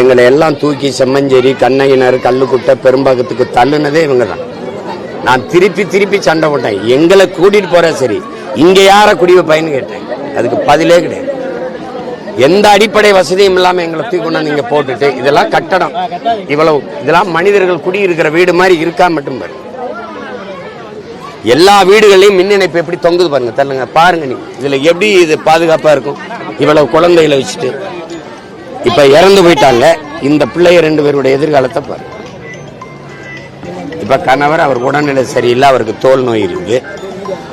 எங்களை எல்லாம் தூக்கி செம்மஞ்சேரி, கண்ணகினர், கல்லுக்குட்டை, பெரும்பாக்கத்துக்கு தள்ளுனதே இவங்க தான். நான் திருப்பி சண்டை போட்டேன். எங்களை கூட்டிட்டு போற சரி, இங்க யார குடி வைப்பாயின்னு கேட்டேன். அதுக்கு பதிலே கிடையாது. எந்த அடிப்படை வசதியும் இல்லாம எங்களை தூக்கி கொண்டாந்து இங்க போட்டுட்டு, இதெல்லாம் கட்டடம், இவ்வளவு இதெல்லாம் மனிதர்கள் குடியிருக்கிற வீடு மாதிரி இருக்கா மட்டும் பாருங்க. எல்லா வீடுகளையும் மின் இணைப்பு எப்படி தொங்குது பாருங்க. தள்ளுங்க பாருங்க. நீ இதுல எப்படி இது பாதுகாப்பா இருக்கும்? இவ்வளவு குழந்தைகளை வச்சுட்டு இப்ப இறந்து போயிட்டாங்க. இந்த பிள்ளைய 2 பேருடைய எதிர்காலத்தை பாருங்க. இப்ப கணவர் அவர் உடல்நிலை சரியில்லை, அவருக்கு தோல் நோய் இருக்கு,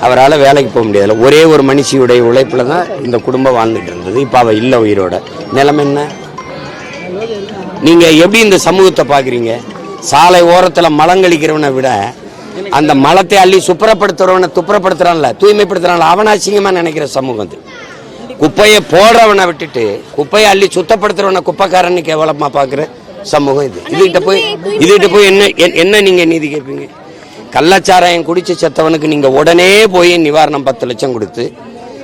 அவரால் வேலைக்கு போக முடியாது. ஒரே ஒரு மனுஷியுடைய உழைப்புல தான் இந்த குடும்பம் வாழ்ந்துட்டு இருந்தது. இப்ப அவ இல்லை உயிரோட. நிலைமை என்ன? நீங்க எப்படி இந்த சமூகத்தை பாக்குறீங்க? சாலை ஓரத்துல மலங்கழிக்கிறவனை விட அந்த மலத்தை அள்ளி சுப்புறப்படுத்துறவனை துப்புரப்படுத்துறான்ல, தூய்மைப்படுத்துறான்ல, அவனை அசிங்கமா நினைக்கிற சமூகம் அது. குப்பையை போடுறவனை விட்டுட்டு குப்பையை அள்ளி சுத்தப்படுத்துறவனை குப்பைக்காரன்னு கேவலமா பாக்குற சமூகம் இது. இதுகிட்ட போய் என்ன நீங்க நீதி கேட்பீங்க? கள்ளச்சாராயம் குடிச்சு செத்தவனுக்கு நீங்க உடனே போய் நிவாரணம் 10 லட்சம் கொடுத்து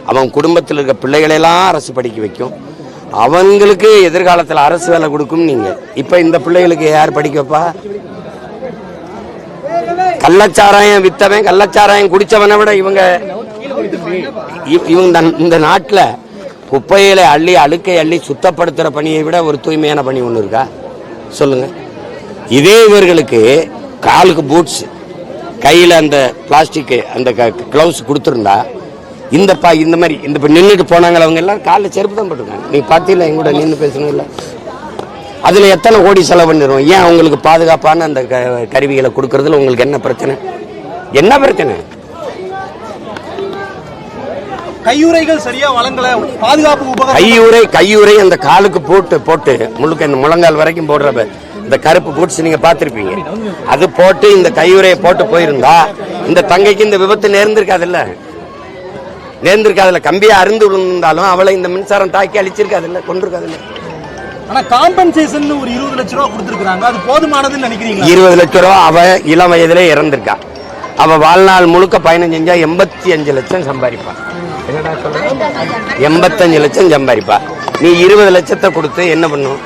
அவன் குடும்பத்தில் இருக்க பிள்ளைகளெல்லாம் அரசு படிக்க வைக்கும், அவங்களுக்கு எதிர்காலத்தில் அரசு வேலை கொடுக்கும். நீங்க இப்ப இந்த பிள்ளைகளுக்கு யார் படிக்க வைப்பா? கள்ளச்சாராயம் வித்தவன், கள்ளச்சாராயம் குடிச்சவனை விட இவங்க இந்த நாட்டில் குப்பையில அள்ளி அழுக்கை அள்ளி சுத்தப்படுத்துற பணியை விட ஒரு தூய்மையான பணி ஒண்ணு இருக்கா சொல்லுங்க? இதே இவர்களுக்கு காலுக்கு பூட்ஸ், கையில அந்த பிளாஸ்டிக் அந்த கிளவுஸ் கொடுத்துருந்தா இந்த மாதிரி இந்த நின்றுட்டு போனாங்க அவங்க எல்லாம் காலில் செருப்பு தான் போட்டுருக்காங்க. நீ பார்த்தீங்களா? எங்கூட நின்று பேசணும் இல்லை? அதுல எத்தனை கோடி செலவு பண்ணிடுவோம்? ஏன் அவங்களுக்கு பாதுகாப்பான அந்த கருவிகளை கொடுக்கறதுல உங்களுக்கு என்ன பிரச்சனை? என்ன பிரச்சனை? கையுறைகள் சரியா வழங்கல, பாதுகாப்பு கையுறை அந்த காலுக்கு போட்டு முழுக்க இந்த முழங்கால் வரைக்கும் போடுற இந்த கருப்பு பூட்ஸ் நீங்க பாத்திருப்பீங்க. அது போட்டு இந்த கையுறையை போட்டு போயிருந்தா இந்த தங்கைக்கு இந்த விபத்து நேர்ந்திருக்காதுல்ல. கம்பியா அருந்து விழுந்தாலும் அவளை இந்த மின்சாரம் தாக்கி அழிச்சிருக்காதுல்ல, கொண்டிருக்காதுல்ல. ஆனா காம்பன்சேஷன் ஒரு 20 லட்சம் ரூபாய் கொடுத்திருக்காங்க, அது போதுமானதுன்னு நினைக்கிறீங்களா? 20 லட்சம் ரூபாய் அவ இளம் வயதிலே இறந்திருக்கா. அவ வாழ்நாள் முழுக்க பயணம் செஞ்சா 85 லட்சம் சம்பாதிப்பா. 85 லட்சம் சம்பாதிப்பா. நீ 20 லட்சத்தை கொடுத்து என்ன பண்ணும்?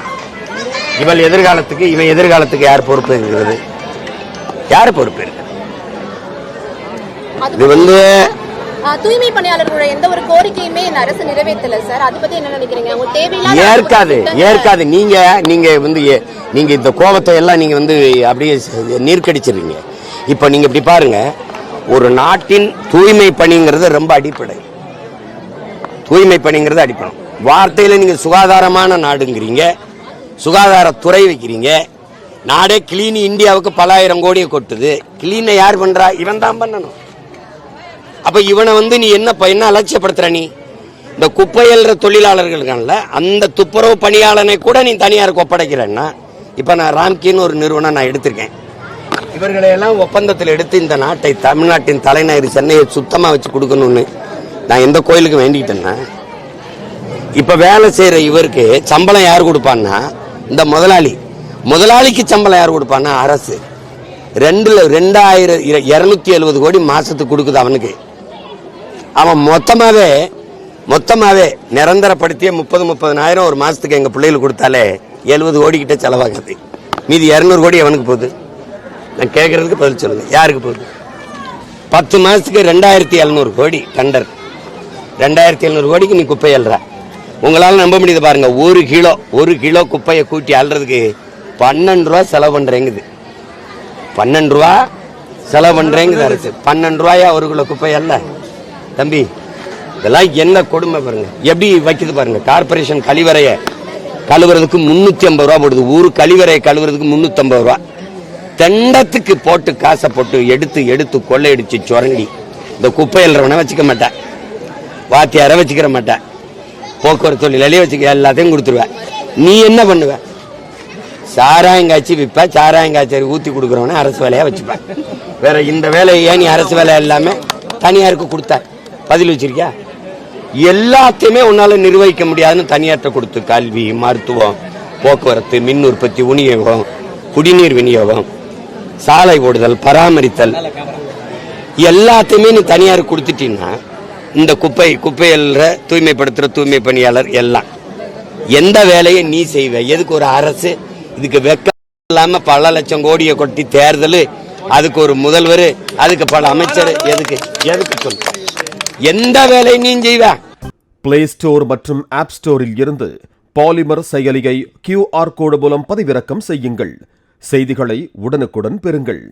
இவன் எதிர்காலத்துக்கு யார் பொறுப்பு இருக்கிறது? யார் பொறுப்பு இருக்கு? இது தூய்மை பணியாளர்களோட எந்த ஒரு கோரிக்கையுமே இந்த அரசு நிறைவேற்றல சார். அதை பத்தி என்ன நினைக்கிறீங்க? ஏற்காது. நீங்க இந்த கோபத்தை எல்லாம் நீங்க அப்படியே நீர்க்கடிச்சிருக்கீங்க. இப்ப நீங்க இப்படி பாருங்க, ஒரு நாட்டின் தூய்மை பணிங்கிறது ரொம்ப அடிப்படை. வார்த்தையில நீங்க சுகாதாரமான நாடுங்கிறீங்க, சுகாதாரத்துறை வைக்கிறீங்க. நாடே கிளீன் இந்தியாவுக்கு பல ஆயிரம் கோடியை கொட்டுது. கிளீனை யார் பண்றா? இவன் தான் பண்ணணும். அப்ப இவனை நீ என்ன அலட்சியப்படுத்துற? நீ இந்த குப்பையல்ற தொழிலாளர்கள் அந்த துப்புரவு பணியாளனை கூட நீ தனியாருக்கு ஒப்படைக்கிறேன்னா, இப்ப நான் ராம்கின்னு ஒரு நிறுவனம் நான் எடுத்திருக்கேன். இவர்களை எல்லாம் ஒப்பந்தத்தில் எடுத்து இந்த நாட்டை, தமிழ்நாட்டின் தலைநகர் சென்னையை சுத்தமா வச்சு கொடுக்கணும்னு நான் எந்த கோயிலுக்கு வேண்டிக்கிட்டேன்னா, இப்ப வேலை செய்யற இவருக்கு சம்பளம் யார் கொடுப்பான்னா இந்த முதலாளிக்கு சம்பளம் யார் கொடுப்பான்னா அரசு. 2270 கோடி மாசத்துக்கு கொடுக்குது அவனுக்கு. அவன் மொத்தமாவே நிரந்தரப்படுத்திய 30,000 ஒரு மாசத்துக்கு எங்க பிள்ளைகளுக்கு கொடுத்தாலே 70 கோடி கிட்ட செலவாகுது. மீதி 200 கோடி அவனுக்கு போகுது. நான் கேட்கறதுக்கு பதில் சொல்லுங்க, யாருக்கு போகுது? 10 மாசத்துக்கு 2700 கோடி டண்டர். 2700 கோடிக்கு நீ குப்பை அல்ற. உங்களால நம்ப முடியுது பாருங்க. ஒரு கிலோ குப்பையை கூட்டி அல்றதுக்கு 12 ரூபா செலவு பண்றேங்குது. 12 ரூபா செலவு பண்றேங்குது அரசு. 12 ரூபாயா ஒரு கிலோ குப்பை அல்ல தம்பி. இதெல்லாம் என்ன கொடுமை பாருங்க, எப்படி வைக்குது பாருங்க. கார்பரேஷன் கழிவறையை கழுவுறதுக்கு 350 ரூபா போடுது. ஊரு கழிவறையை கழுவுறதுக்கு 350 ரூபா. தண்டத்துக்கு போட்டு காசை போட்டு எடுத்து கொள்ளையடிச்சு சுரண்டி இந்த குப்பை அல்றவனை வச்சுக்க மாட்டேன், வாத்தியார வச்சுக்கிற மாட்டேன், போக்குவரத்து தொழிலாளியே வச்சுக்க, எல்லாத்தையும் கொடுத்துருவேன். நீ என்ன பண்ணுவ? சாராயங்காய்ச்சி விற்ப, சாராயங்காய்ச்சி ஊத்தி கொடுக்குறவன அரசு வேலையா வச்சுப்ப. வேற இந்த வேலையை ஏன் நீ அரசு வேலை எல்லாமே தனியாருக்கு கொடுத்த? பதில் வச்சிருக்கியா? எல்லாத்தையுமே உன்னால நிர்வகிக்க முடியாதுன்னு தனியார்ட்ட கொடுத்து கல்வி, மருத்துவம், போக்குவரத்து, மின் உற்பத்தி, விநியோகம், குடிநீர் விநியோகம், சாலை ஓடுதல், பராமரித்தல், எல்லாத்தையுமே நீ தனியாருக்கு கொடுத்துட்டீங்கன்னா இந்த குப்பையல்ற தூய்மைப்படுத்துற தூய்மை பணியாளர் எல்லாம் எந்த வேலையை நீ செய்வ? எதுக்கு ஒரு அரசு இதுக்கு வெக்கம் இல்லாம பல லட்சம் கோடியை கொட்டி தேர்தல், அதுக்கு ஒரு முதல்வர், அதுக்கு பல அமைச்சர், எதுக்கு எதுக்கு சொல்லு? எந்த வேலையை நீ செய்வ? பிளே ஸ்டோர் மற்றும் ஆப் ஸ்டோரில் இருந்து பாலிமர் செயலியை QR கோடு மூலம் பதிவிறக்கம் செய்யுங்கள். செய்திகளை உடனுக்குடன் பெறுங்கள்.